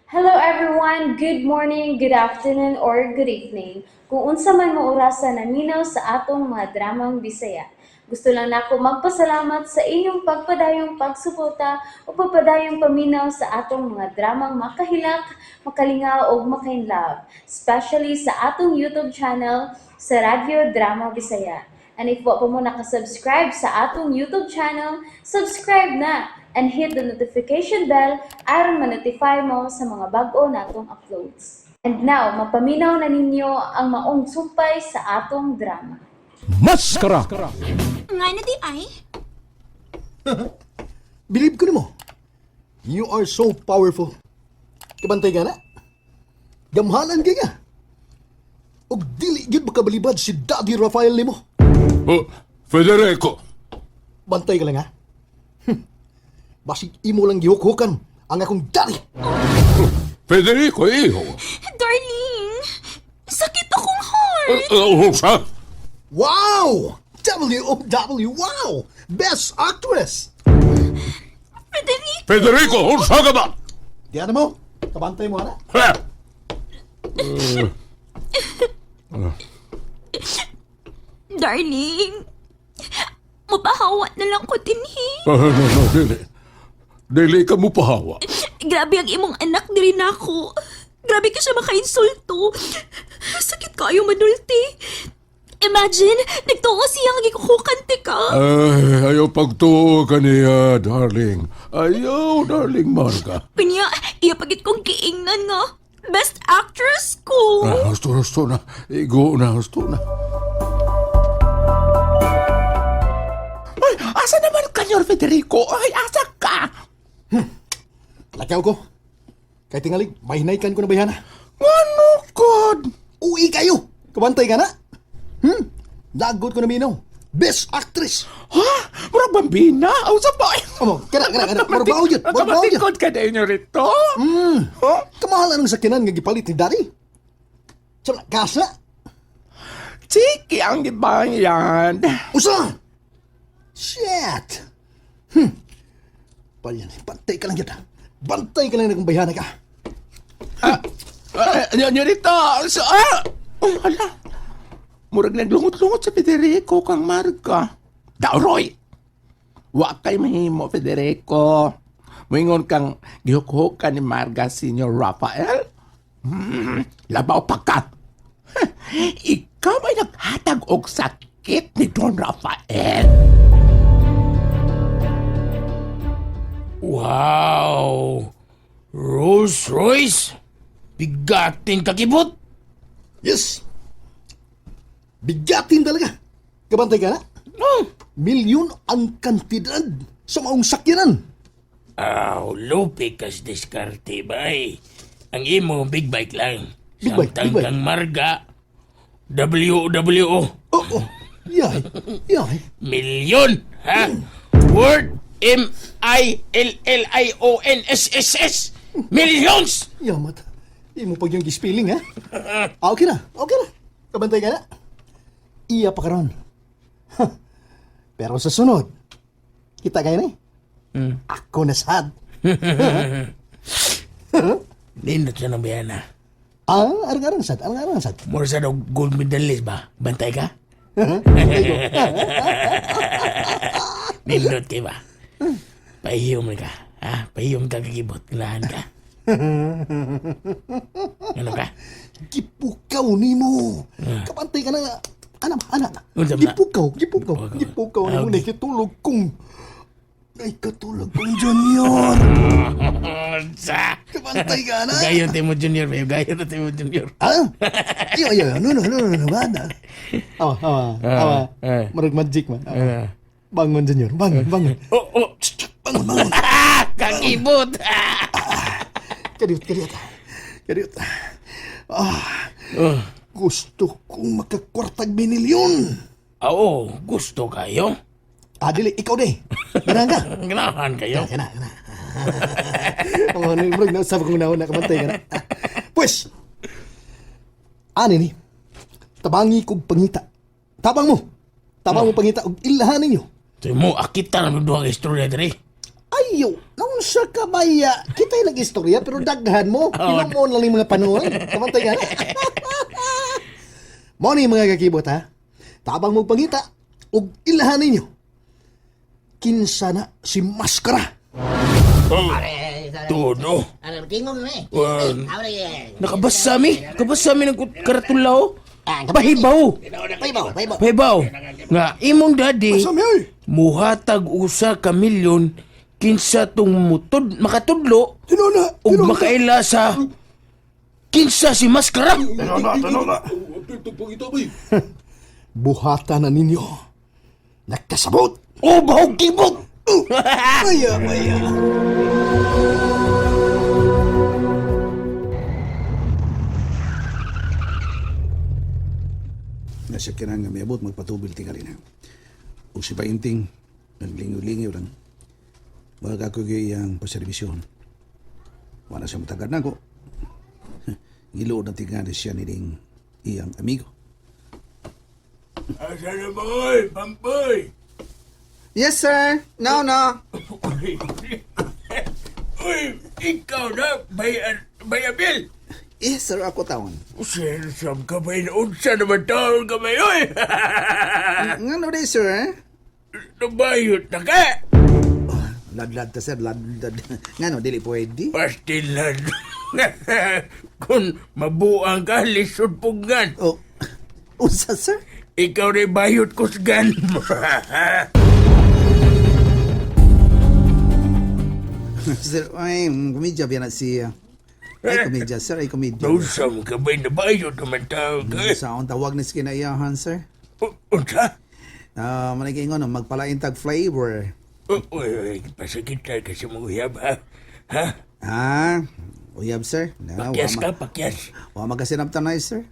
Hello everyone, good morning, good afternoon, or good evening. Kung unsa man mo orasan naminaw sa atong mga dramang Bisaya. Gusto lang nako magpasalamat sa inyong pagpadayong pagsuporta o pagpadayong paminaw sa atong mga dramang makahilak, makalingaw o makainlove, especially sa atong YouTube channel sa Radyo Drama Bisaya. And if wa pa mo nakasubscribe sa atong YouTube channel, subscribe na and hit the notification bell aron ma-notify mo sa mga bag-o natong uploads. And now, mapaminaw na ninyo ang maong sumpay sa atong drama. Maskara! Nga na di ay? Believe ko nimo. You are so powerful. Kabantay ka na. Gamhanan ka nga. Og dili gyud makabalibad si Daddy Rafael nimo. Oh, Federico! Bantay ka lang ha. Basig imo lang gihukhukan ang akong daddy. Federico, iho! Darling, sakit akong heart. Sa? Wow! WOW! Wow! Best Actress! Frederico, Federico, unsa ka ba? Diyan mo. Kabantay mo na. Ha? darling. Mapahawa na lang ko dinhi. No, dili. Dili ka mo pahawa. Grabe ang imong anak diri nako. Grabe ka siya makainsulto. Sakit kayo manulti. Imagine, nagtuo siyang gikukukante ka. Ay, ayaw pagtuo ka niya, darling. Ayaw, darling Marga. Pinya, iya pagit kong giingnan nga. Best actress ko. Husto na. Igo na, husto na. Ay, asa naman kanyor, Federico? Ay, asa ka? Lakaw ko. Kay tingalig, mahinaykan ko na bayana. Ano, God? Uwi kayo! Kabantay ka na? Lagot ko na minaw. Best Actress! Ha? Murag bambina? Aw sa ba? Amo, kana. Marbaw yun. Kamatikod ka na inyo rito? Huh? Kamahalan ng sakyanan nga gipalit ni Daddy. Sa kasa? Chiki ang gibang yan. Usa! Shit! Palyan, bantay ka lang yun. Bantay ka lang na kung bayana ka. Inyo rito. Ala. Murag naglungot-lungot sa Federico kang Marga. Roy! Wa kay mahimo, Federico. Moingon kang gihukhukan ni Marga Senior Rafael? Labaw pa ka. Ikaw ay naghatag og sakit ni Don Rafael. Wow! Rolls Royce? Bigatin kakibot? Yes! Bigatin talaga. Kabantay ka na? Milyon ang kantidad sa maong sakyanan. Lupi kas diskarte bay. Ang imo big bike lang. Big bike, Samtang big bike. kang Marga, WWO. Oo. Yay. Milyon, ha? Word MILLIONSSS. Millions! Yamat. Imo pag yung gispilling, ha? Okay na. Kabantay ka na? Iya pa karon. Pero sa sunod, kita kayo na eh. Ako na sad. Nindot siya ng biyana. Arang-arang sad. Mura sa daw gold medalist ba? Bantay ka? Nindot ka ba? Pahiyom ka. Ha? Pahiyom ka kakibot. Kailangan ka. Ano ka? Gipukaw ni mo. Kabantay ka na. Anak. Unsa ba? Gipukaw ni mo. Nakitulog kong junior. Sa! Kabantay ka na. Gayon Timo Junior, babe. Gayon na Timo Junior. Iyo. No. Bada. Awa. Marag magic man. Bangon, junior. Bangon. Bangon. Kakibot! Kadiot. Gusto kong makakwartag binilyon. Oo, gusto kayo? Dili, ikaw di. Ganahan ka. Ganahan kayo? Kana. Ano, marag nausap kong nauna, kabantay ka na. Pues, ni, tabangi kong pangita. Tabang mo pangita, og ilahan ninyo. So mo, akita na duha ka istorya diri. Ay, Ayo, naunsa ka baya? Kita'y nag-istorya pero daghan mo. Pinamon lang yung mga panahon. Kamantay nga. Mo ni mga kakibot ha. Tabang mo pangita, ug ilahan ninyo. Kinsa na si Maskara. Todo. Ano, tingog na eh. Wan. Nakabasa mi. Nakabasa mi ng karatulaw. Ah, Pahibaw. Paibaw. Pahibaw. Nga, imong daddy, Masami oy. muhatag usa ka milyon kinsa tong makatudlo Tinuna. ug makaila sa kinsa si Maskara. Buhata na ninyo. Nagkasabot. O bahog kibot. Maya. Nasa kinang nga may abot, magpatubil tingali na. O si Painting, naglingaw-lingaw lang. Wag ako yung paservisyon. Wala siya matagad na ko. Gilood na tingali siya niling iyang amigo. Asa na boy, Pamboy? Yes, sir. No. Uy, ikaw na, bayabil. Yes, sir. Ako tawon. Sir, sam ka ba unsa naman taon ka ba yun? Nga no day, sir. Nabayot na ka. Ladlad ta, sir. Ladlad. Nga no, dili pwede. Pastilan. Kung mabuang ka, lisod punggan. Oh, unsa, sir? Ikaw rin bayot kusgan mo. Sir, ay, komedya biya na siya. Ay, komedya, sir. Ay, komedya. Nausam ka ba nabayot naman taon ka? Sa akong tawag na sa kinaiyahan, sir. Unsa? Manikingon, magpalaintag flavor. Uy, pasakit ka kasi mo uyab, ha? Ha? Uyab, sir. Pakyas ka, pakyas. Wa magasinabtan na, sir.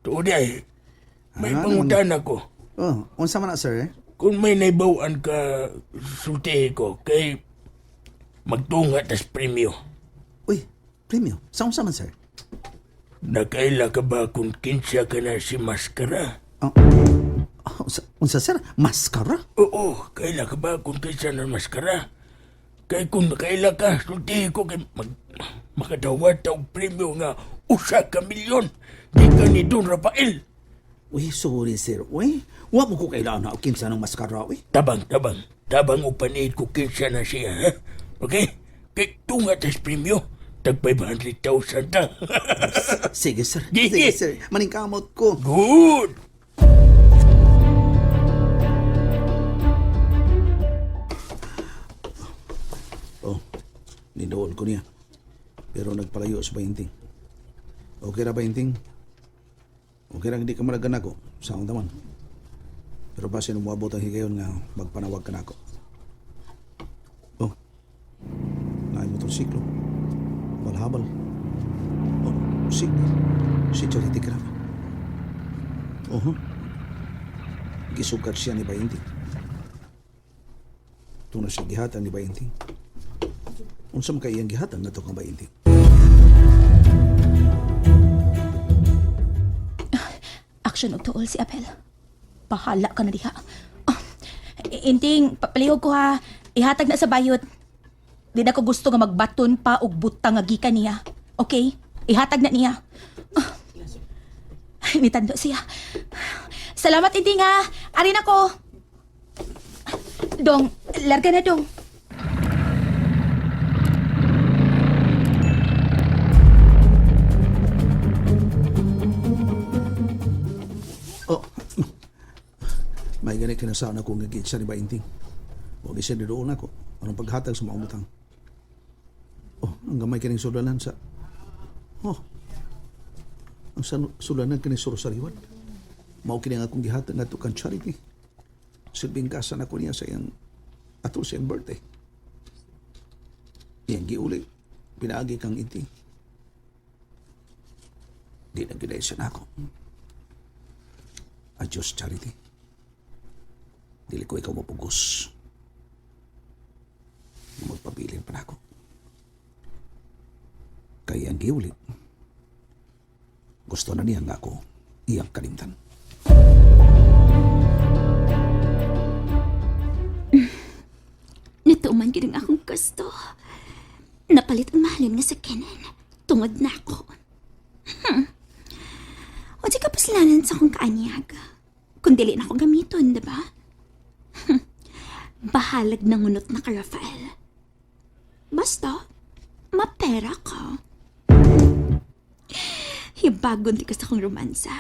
Tunay, may Ano pangutan ako. Oh, unsa man na, sir? Kung may naibawaan ka, sultihin ko, kay magtunga tas premyo. Uy, premium. Sa unsa man, sir? Nakaila ka ba kung kinsa ka na si Maskara? Unsa, sir? Maskara? Oo, kaila ka ba kung kinsa na Maskara? Kay kung nakaila ka, sultihin ko kay makadawat og premyo nga 1,000,000. Di ka ni Don Rafael. Uy, sorry, sir. Uy, wa mo ko kailangan na kinsa ng maskara, uy. Tabang o panid ko kinsa na siya, ha? Okay? Kay tunga tas premyo, tag 500,000 ta. Sige, sir. Sige. Sige, sir. Maningkamot ko. Good! Oh, nidool ko niya. Pero nagpalayo sa Painting. Okay ra, Painting? Okay ra, hindi ka malagan ako sa akong taman. Pero base nung muabot ang higayon nga magpanawag ka na ako. Oh, naay motorsiklo. Balhabal. Oh, si Charity ka na. Oh, gisukat siya ni Painting. Ito na siya gihatan ni Painting. Unsam kay iyang gihatan na ito kang Painting. Action og tuol si Apel. Bahala ka na diha. Inting, papalihog ko ha. Ihatag na sa bayot. Di na ko gusto nga magbaton pa og butang nga gikan niya. Okay? Ihatag na niya. Nitando siya. Salamat, Inting ha. Arin ako. Dong, larga na dong. Oh, may ganit kinasaan ako nga gitsa ni Painting. Huwag siya nidoon ako. Anong paghatag sa mga umutang? Oh, ang gamay kining sulanan sa... Oh, ang sulanan kining surusariwan. Mao kini nga akong gihatag nga to kan Charity. Silbing kasan ako niya sa iyang atol sa iyang birthday. Iyang giuli. Pinaagi kang Inting. Di na giday siya na ako. Adios, Charity. Dili ko ikaw mapugos. Magpabilin pa na ako. Kaya ang giulit, gusto na niya nga ako iyang kalimtan. Tuman gid ang akong gusto. Napalit ang mahalin nga sa Kenan. Tungod na ako. O di ka paslanan sa akong kaanyag. Kung dili na ako gamiton, diba? Bahalag na ngunot na ka, Rafael. Basta, mapera ka. Hibagon di ka sa akong romansa.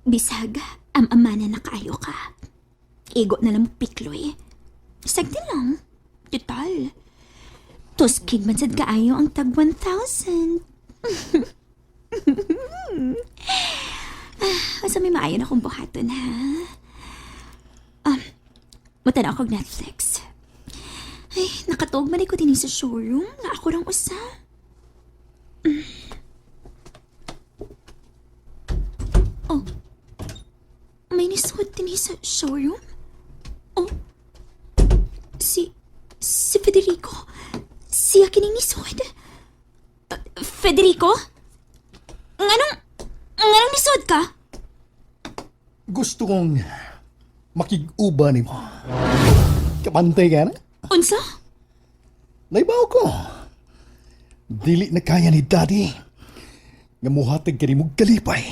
Bisag, amana na kaayo ka. Igo na lang pikloy. Sagdi lang. Total. Tuskig man sad kaayo ang tag 1,000. Asa may maayon akong buhaton, ha? Mata na ako Netflix. Ay, nakatuog man ko din sa showroom na ako rang usa. Oh, may nisuot din sa showroom? Oh, si Federico. Siya kining nisuot. Federico? Nganong nisuot ka? Gusto kong makig-uba ni mo. Kapantay ka na? Unsa? Naibaw ko. Dili na kaya ni Daddy nga muhatag ka ni mong kalipay.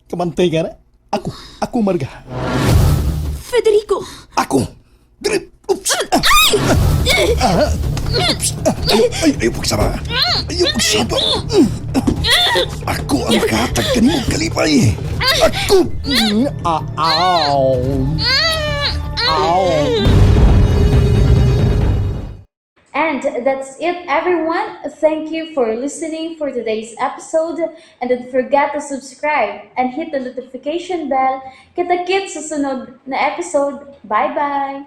Kamantay ka na? Ako Marga. Federico! Ako! Grip! Oops! Ayaw pagsama! Ayaw pagsama! Ako ang makahatag ka ni mong kalipay! Ako! Ow! Ow! And that's it, everyone. Thank you for listening for today's episode. And don't forget to subscribe and hit the notification bell. Kita-kits sa sunod na episode. Bye-bye!